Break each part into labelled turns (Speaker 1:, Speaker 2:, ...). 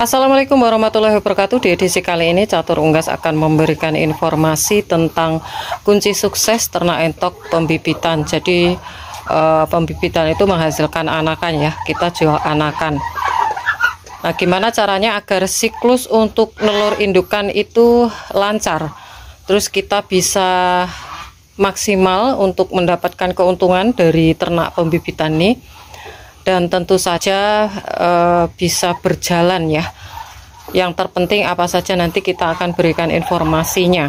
Speaker 1: Assalamualaikum warahmatullahi wabarakatuh. Di edisi kali ini Catur Unggas akan memberikan informasi tentang kunci sukses ternak entok pembibitan. Jadi pembibitan itu menghasilkan anakan ya, kita jual anakan. Nah, gimana caranya agar siklus untuk nelur indukan itu lancar, terus kita bisa maksimal untuk mendapatkan keuntungan dari ternak pembibitan ini, dan tentu saja bisa berjalan ya. Yang terpenting apa saja nanti kita akan berikan informasinya.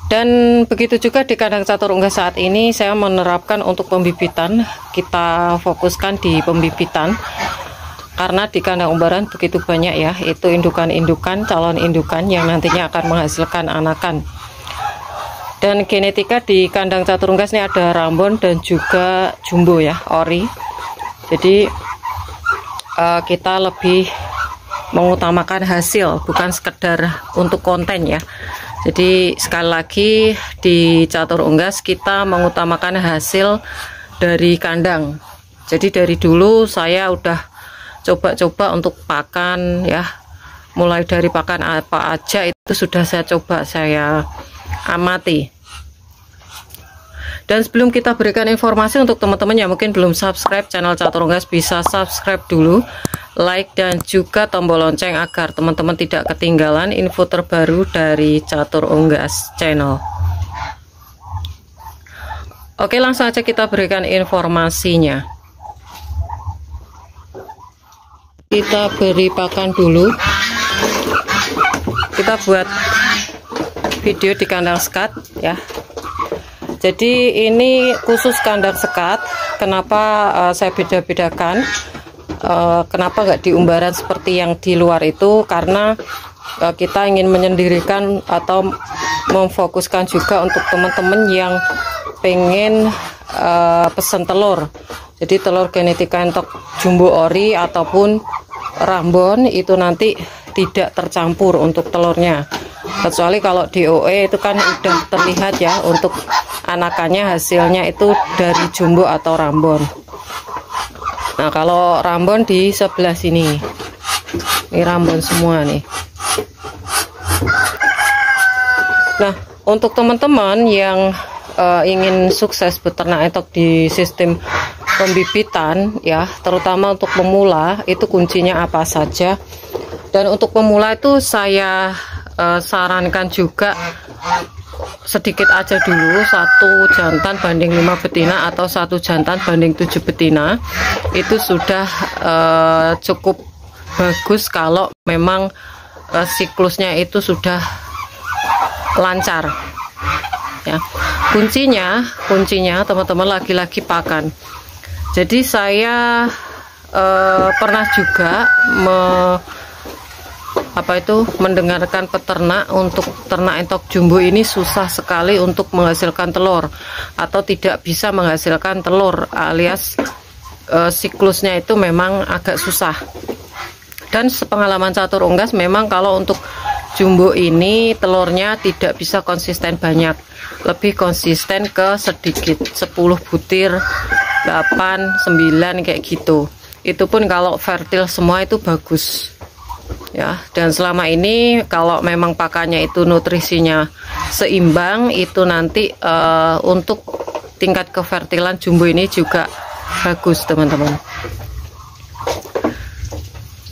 Speaker 1: Dan begitu juga di kandang Catur Unggas saat ini saya menerapkan untuk pembibitan, kita fokuskan di pembibitan karena di kandang umbaran begitu banyak ya, itu indukan-indukan, calon indukan yang nantinya akan menghasilkan anakan. Dan genetika di kandang Catur Unggas ini ada Rambon dan juga Jumbo ya, ori. Jadi kita lebih mengutamakan hasil, bukan sekedar untuk konten ya. Jadi sekali lagi di Catur Unggas kita mengutamakan hasil dari kandang. Jadi dari dulu saya udah coba-coba untuk pakan ya, mulai dari pakan apa aja itu sudah saya coba, saya amati. Dan sebelum kita berikan informasi untuk teman-teman yang mungkin belum subscribe channel Catur Unggas, bisa subscribe dulu, like dan juga tombol lonceng agar teman-teman tidak ketinggalan info terbaru dari Catur Unggas channel. Oke, langsung aja kita berikan informasinya. Kita beri pakan dulu. Kita buat video di kandang sekat ya. Jadi ini khusus kandang sekat. Kenapa saya beda-bedakan? Kenapa nggak di umbaran seperti yang di luar itu? Karena kita ingin menyendirikan atau memfokuskan juga untuk teman-teman yang pengen pesan telur. Jadi telur genetika entok Jumbo ori ataupun Rambon itu nanti tidak tercampur untuk telurnya. Kecuali kalau di OE itu kan udah terlihat ya, untuk anakannya hasilnya itu dari Jumbo atau Rambon. Nah, kalau Rambon di sebelah sini, ini Rambon semua nih. Nah, untuk teman-teman yang ingin sukses beternak entok di sistem pembibitan ya, terutama untuk pemula, itu kuncinya apa saja. Dan untuk pemula itu saya sarankan juga sedikit aja dulu, 1 jantan banding 5 betina atau 1 jantan banding 7 betina. Itu sudah cukup bagus kalau memang siklusnya itu sudah lancar ya. Kuncinya teman-teman lagi-lagi pakan. Jadi saya pernah juga mendengarkan peternak untuk ternak entok Jumbo ini susah sekali untuk menghasilkan telur atau tidak bisa menghasilkan telur, alias siklusnya itu memang agak susah. Dan sepengalaman Catur Unggas memang kalau untuk Jumbo ini telurnya tidak bisa konsisten banyak, lebih konsisten ke sedikit, 10 butir, 8, 9 kayak gitu. Itu pun kalau fertil semua itu bagus ya. Dan selama ini kalau memang pakannya itu nutrisinya seimbang, itu nanti untuk tingkat kefertilan Jumbo ini juga bagus teman-teman.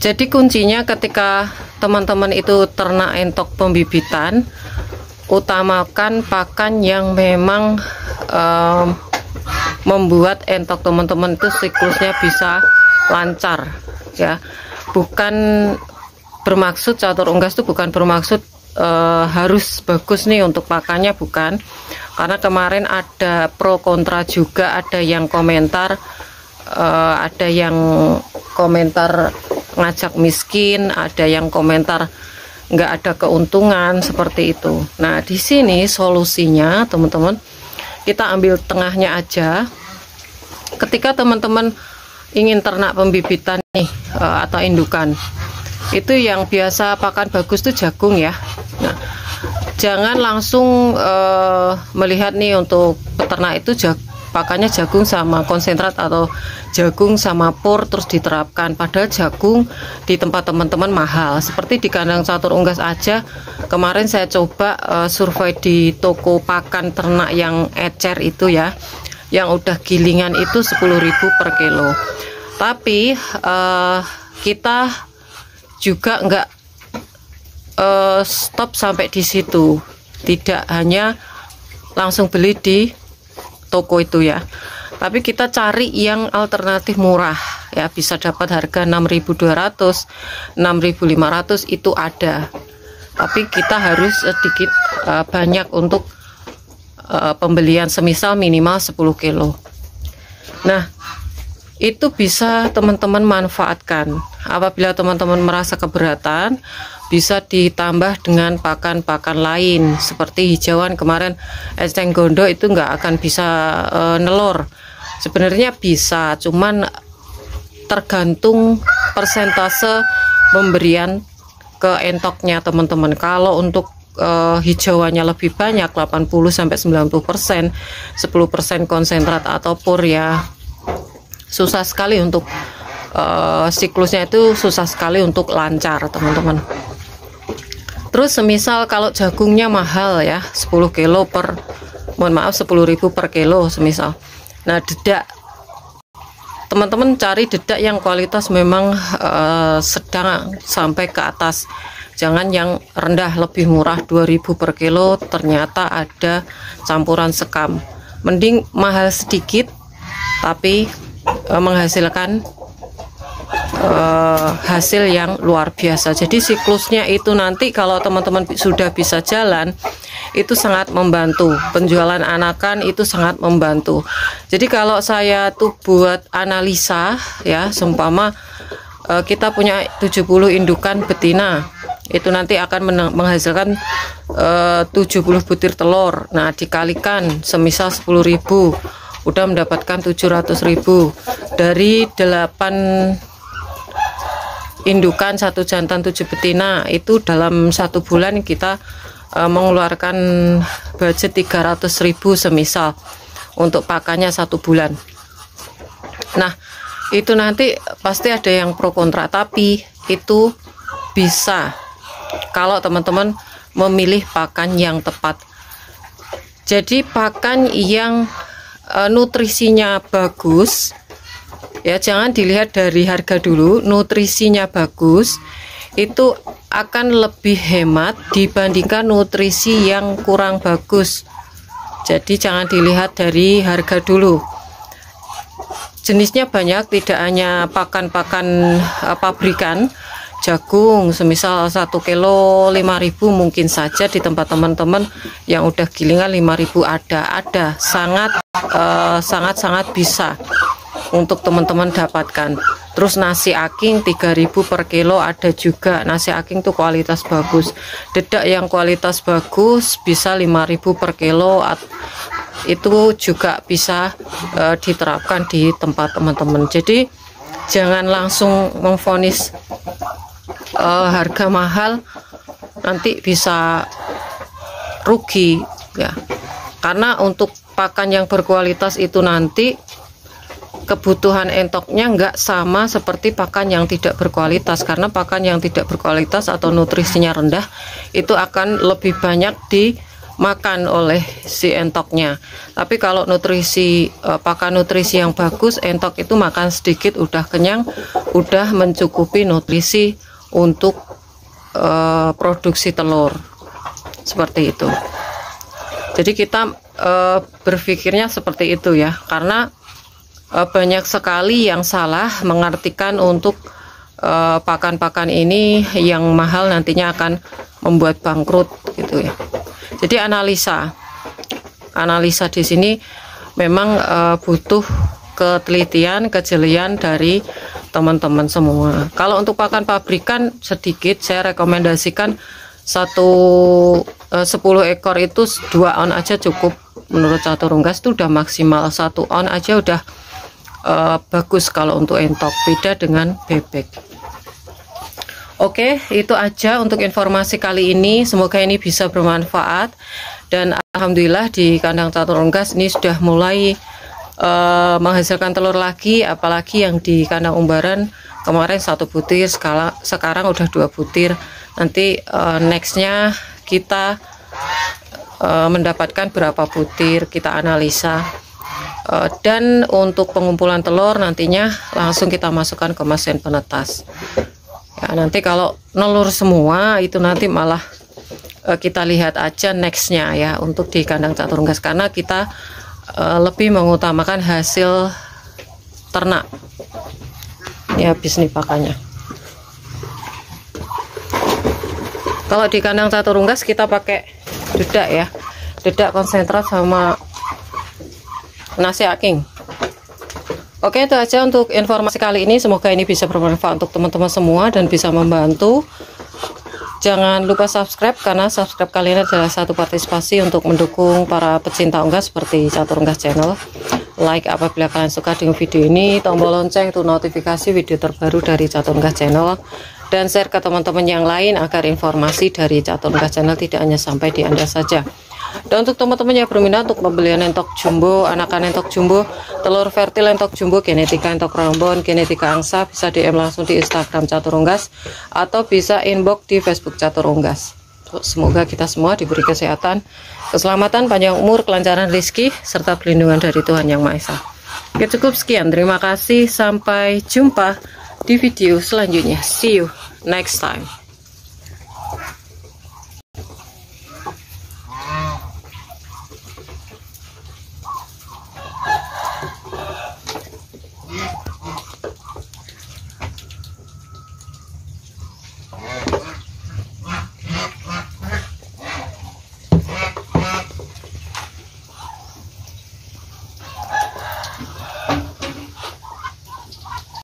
Speaker 1: Jadi kuncinya ketika teman-teman itu ternak entok pembibitan, utamakan pakan yang memang membuat entok teman-teman itu siklusnya bisa lancar ya. Bukan bermaksud, Catur Unggas itu bukan bermaksud harus bagus nih untuk pakannya, bukan. Karena kemarin ada pro kontra juga, ada yang komentar ngajak miskin, ada yang komentar nggak ada keuntungan seperti itu. Nah, di sini solusinya teman-teman, kita ambil tengahnya aja. Ketika teman-teman ingin ternak pembibitan nih atau indukan, itu yang biasa pakan bagus tuh jagung ya. Nah, jangan langsung melihat nih untuk peternak itu pakannya jagung sama konsentrat atau jagung sama pur terus diterapkan, padahal jagung di tempat teman-teman mahal. Seperti di kandang catur unggas aja, kemarin saya coba survei di toko pakan ternak yang ecer itu ya, yang udah gilingan itu 10.000 per kilo. Tapi kita juga nggak stop sampai di situ, tidak hanya langsung beli di toko itu ya, tapi kita cari yang alternatif murah ya, bisa dapat harga 6.200, 6.500 itu ada, tapi kita harus sedikit banyak untuk pembelian, semisal minimal 10 kilo. Nah, itu bisa teman-teman manfaatkan. Apabila teman-teman merasa keberatan, bisa ditambah dengan pakan-pakan lain seperti hijauan. Kemarin enceng gondok itu nggak akan bisa nelor. Sebenarnya bisa, cuman tergantung persentase pemberian ke entoknya teman-teman. Kalau untuk hijauannya lebih banyak, 80-90%, 10% konsentrat atau pur ya, susah sekali untuk siklusnya itu susah sekali untuk lancar teman-teman. Terus semisal kalau jagungnya mahal ya, 10 kilo per, mohon maaf 10.000 per kilo semisal. Nah, dedak, teman-teman cari dedak yang kualitas memang sedang sampai ke atas, jangan yang rendah lebih murah 2.000 per kilo ternyata ada campuran sekam. Mending mahal sedikit tapi menghasilkan hasil yang luar biasa. Jadi siklusnya itu nanti kalau teman-teman sudah bisa jalan, itu sangat membantu. Penjualan anakan itu sangat membantu. Jadi kalau saya tuh buat analisa ya, seumpama kita punya 70 indukan betina, itu nanti akan menghasilkan 70 butir telur. Nah, dikalikan semisal 10.000, udah mendapatkan 700.000 dari 8 indukan, 1 jantan 7 betina. Itu dalam 1 bulan kita mengeluarkan budget 300.000 semisal untuk pakannya 1 bulan. Nah, itu nanti pasti ada yang pro kontra, tapi itu bisa kalau teman-teman memilih pakan yang tepat. Jadi pakan yang nutrisinya bagus ya, jangan dilihat dari harga dulu, nutrisinya bagus itu akan lebih hemat dibandingkan nutrisi yang kurang bagus. Jadi jangan dilihat dari harga dulu. Jenisnya banyak, tidak hanya pakan-pakan pabrikan. Jagung semisal 1 kilo 5.000 mungkin saja di tempat teman-teman yang udah gilingan 5.000 ada sangat bisa untuk teman-teman dapatkan. Terus nasi aking 3.000 per kilo ada juga. Nasi aking tuh kualitas bagus. Dedak yang kualitas bagus bisa 5.000 per kilo, itu juga bisa diterapkan di tempat teman-teman. Jadi jangan langsung memvonis harga mahal, nanti bisa rugi ya, karena untuk pakan yang berkualitas itu nanti kebutuhan entoknya nggak sama seperti pakan yang tidak berkualitas, karena pakan yang tidak berkualitas atau nutrisinya rendah itu akan lebih banyak dimakan oleh si entoknya. Tapi kalau nutrisi pakan nutrisi yang bagus, entok itu makan sedikit udah kenyang, udah mencukupi nutrisi untuk produksi telur seperti itu. Jadi kita berpikirnya seperti itu ya, karena banyak sekali yang salah mengartikan untuk pakan-pakan ini yang mahal nantinya akan membuat bangkrut gitu ya. Jadi analisa di sini memang butuh ketelitian, kejelian dari teman-teman semua. Kalau untuk pakan pabrikan sedikit saya rekomendasikan 10 ekor itu 2 on aja cukup. Menurut catur unggas itu udah maksimal, 1 on aja udah bagus kalau untuk entok, beda dengan bebek. Oke, itu aja untuk informasi kali ini. Semoga ini bisa bermanfaat. Dan alhamdulillah di kandang catur unggas ini sudah mulai menghasilkan telur lagi. Apalagi yang di kandang umbaran kemarin 1 butir, sekarang udah 2 butir. Nanti nextnya kita mendapatkan berapa butir, kita analisa. Dan untuk pengumpulan telur nantinya langsung kita masukkan ke mesin penetas. Ya, nanti kalau nelur semua itu nanti malah kita lihat aja nextnya ya untuk di kandang catur unggas, karena kita lebih mengutamakan hasil ternak. Ini habis nih pakannya. Kalau di kandang catur unggas kita pakai dedak ya, dedak konsentrat sama nasi aking. Oke, itu aja untuk informasi kali ini. Semoga ini bisa bermanfaat untuk teman-teman semua dan bisa membantu. Jangan lupa subscribe, karena subscribe kalian adalah satu partisipasi untuk mendukung para pecinta unggas seperti Catur Unggas Channel. Like apabila kalian suka dengan video ini, tombol lonceng untuk notifikasi video terbaru dari Catur Unggas Channel, dan share ke teman-teman yang lain agar informasi dari Catur Unggas Channel tidak hanya sampai di Anda saja. Dan untuk teman-teman yang berminat untuk pembelian entok jumbo, anakan entok jumbo, telur fertil entok jumbo, genetika entok rambon, genetika angsa, bisa DM langsung di Instagram Catur Unggas atau bisa inbox di Facebook Catur Unggas. Semoga kita semua diberi kesehatan, keselamatan, panjang umur, kelancaran rezeki, serta perlindungan dari Tuhan Yang Maha Esa. Oke, cukup sekian. Terima kasih. Sampai jumpa di video selanjutnya. See you next time.